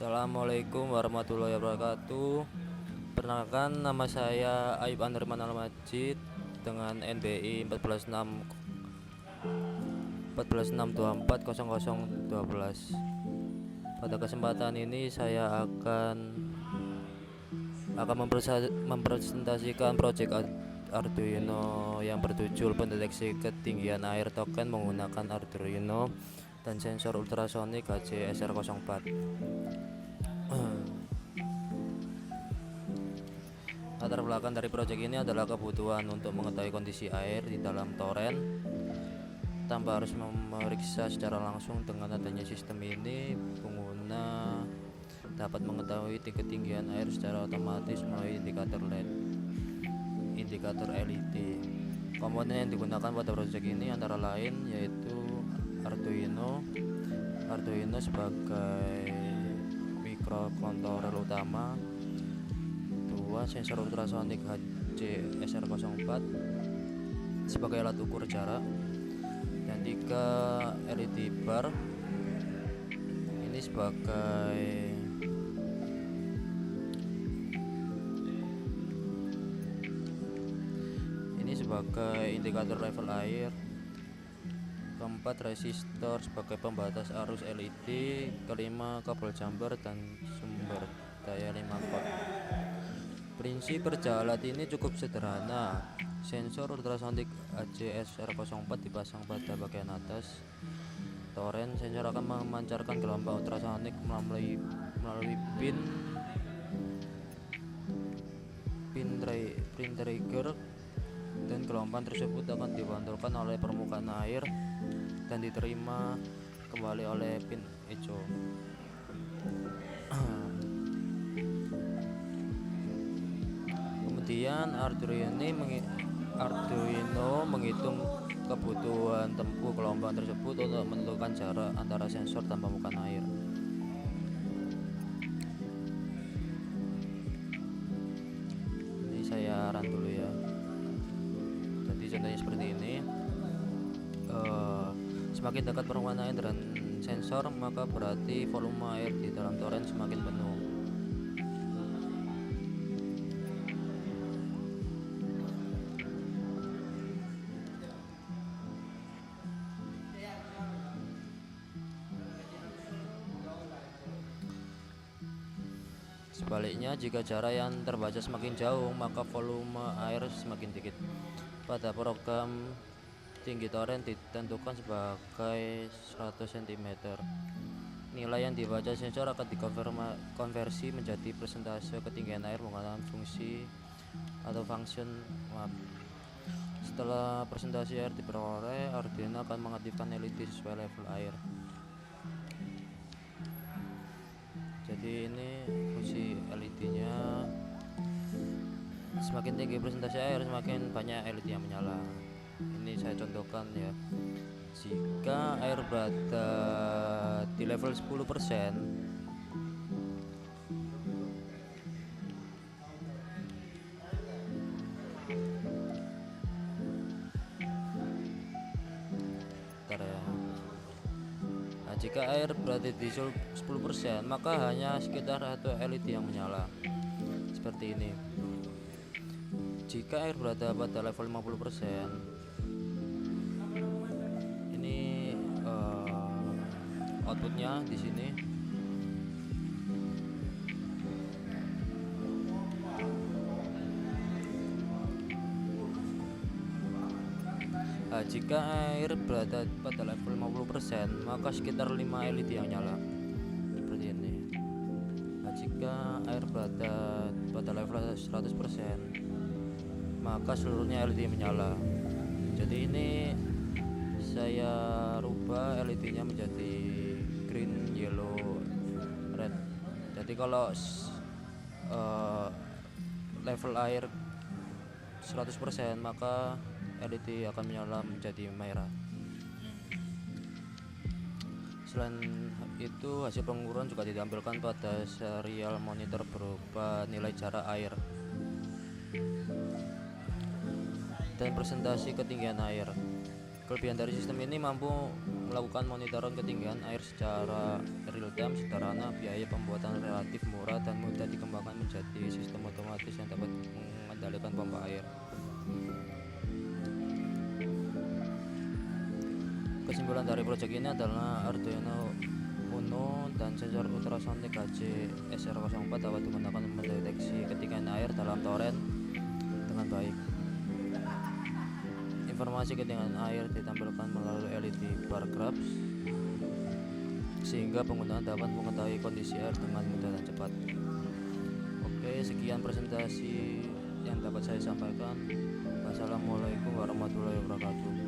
Assalamualaikum warahmatullahi wabarakatuh. Perkenalkan, nama saya Ayub Andarman Al-Majid dengan NBI 146402400012. Pada kesempatan ini saya akan mempresentasikan proyek Arduino yang bertujuan pendeteksi ketinggian air token menggunakan Arduino dan sensor ultrasonik HC-SR04. Latar belakang dari proyek ini adalah kebutuhan untuk mengetahui kondisi air di dalam toren tanpa harus memeriksa secara langsung. Dengan adanya sistem ini, pengguna dapat mengetahui ketinggian air secara otomatis melalui indikator LED. Komponen yang digunakan pada proyek ini antara lain yaitu Arduino sebagai microcontroller utama, 2 sensor ultrasonik HC-SR04 sebagai alat ukur jarak, dan 3 LED bar ini sebagai indikator level air, keempat resistor sebagai pembatas arus LED, kelima kabel jumper dan sumber daya 5 volt. Prinsip kerja alat ini cukup sederhana. Sensor ultrasonik HC-SR04 dipasang pada bagian atas toren. Sensor akan memancarkan gelombang ultrasonik melalui pin trigger, dan gelombang tersebut akan dipantulkan oleh permukaan air dan diterima kembali oleh pin echo. Kemudian Arduino menghitung kebutuhan tempuh gelombang tersebut untuk menentukan jarak antara sensor dan permukaan air. Ini saya run dulu ya. Jadi contohnya seperti ini. Semakin dekat permukaan air dan sensor, maka berarti volume air di dalam toren semakin penuh. Sebaliknya, jika jarak yang terbaca semakin jauh, maka volume air semakin dikit. Pada program tinggi toren ditentukan sebagai 100 cm. Nilai yang dibaca sensor akan dikonversi menjadi persentase ketinggian air menggunakan fungsi atau function map. Setelah persentase air diperoleh, Arduino akan mengaktifkan LED sesuai level air. Jadi ini fungsi LED-nya, semakin tinggi persentase air semakin banyak LED yang menyala. Ini saya contohkan ya. Jika air berada di level 10%, jika air berada di 10%, maka hanya sekitar 1 LED yang menyala. Seperti ini. Jika air berada pada level 50%, ini outputnya di sini. Jika air berada pada level 50%, maka sekitar 5 LED yang nyala. Seperti ini. Jika air berada pada level 100%, maka seluruhnya LED menyala. Jadi ini saya rubah LED-nya menjadi green, yellow, red. Jadi kalau level air 100%, maka LED akan menyala menjadi merah. Selain itu, hasil pengukuran juga ditampilkan pada serial monitor berupa nilai jarak air dan presentasi ketinggian air. Kelebihan dari sistem ini mampu melakukan monitoring ketinggian air secara real time, sederhana, biaya pembuatan relatif murah dan mudah dikembangkan menjadi sistem otomatis yang dapat mengendalikan pompa air. Kesimpulan dari proyek ini adalah Arduino Uno dan sensor ultrasonik HC-SR04 dapat digunakan mendeteksi ketinggian air dalam toren dengan baik. Informasi ketinggian air ditampilkan melalui LED bar graphs sehingga pengguna dapat mengetahui kondisi air dengan mudah dan cepat. Oke, sekian presentasi yang dapat saya sampaikan. Wassalamualaikum warahmatullahi wabarakatuh.